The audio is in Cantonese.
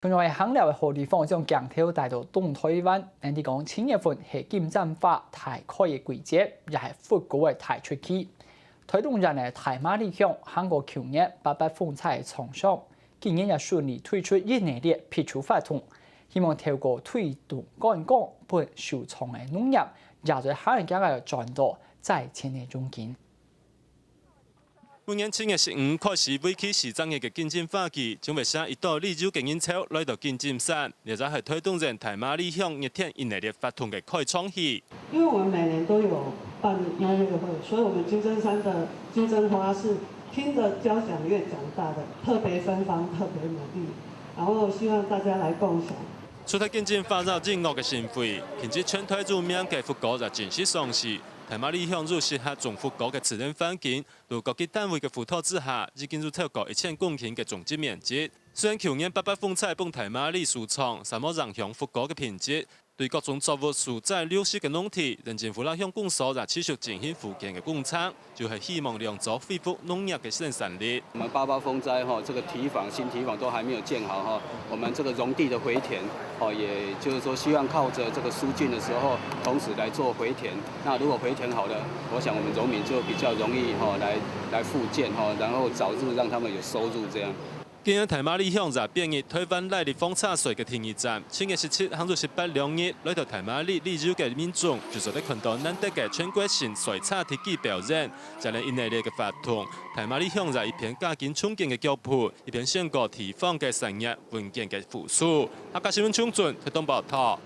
另外，香料的好地方將鏡頭帶到東台灣，人哋講7月份係金針花大開嘅季節，也係復古嘅大出期。推動人嘅大馬力向韓國去年800風采嘅廠商，今年也順利推出一系列批處法通，希望透過推動乾港本受創嘅農業，也在客人家嘅轉到在前年中間。每年7月15開始為期4週嘅金針花季，將會寫一道利州經營潮來到金針山，亦就係推動人大馬力向熱天一系列發通嘅開創期。因為我們每年都有辦音樂會，所以我們金針山的金針花是聽着交響樂長大的，特別芬芳，特別美麗，然後希望大家來共享。除咗金針花入音樂嘅盛會，甚至全台著名嘅復古就正式上市。大馬力向入適合種復古嘅自然環境，如各級單位嘅輔導之下，已經入超過1000公頃嘅種植面積。雖然去年800風采幫大馬力樹創，什麼影響復古嘅品質，對各種作物所在流失嘅農地，人政府啦向公所也持續進行復建嘅工程，就係希望量足恢復農業嘅生產力。我們800風災這個堤防、新堤防都還沒有建好我們這個農地的回填也就是說希望靠着這個疏浚的時候，同時來做回填。那如果回填好了，我想我們農民就比較容易來復建然後早日讓他們有收入這樣。今日大馬力向就變熱台灣內力風茶水嘅停熱站，7月17號到18兩日，來到大馬力利州嘅民眾，就在看到難得嘅全國性水茶特技表演，就係一系列嘅活動。大馬力向就一片加緊衝勁嘅腳步，一片宣告地方嘅產業穩健嘅復甦。客家新聞衝進，台東報道。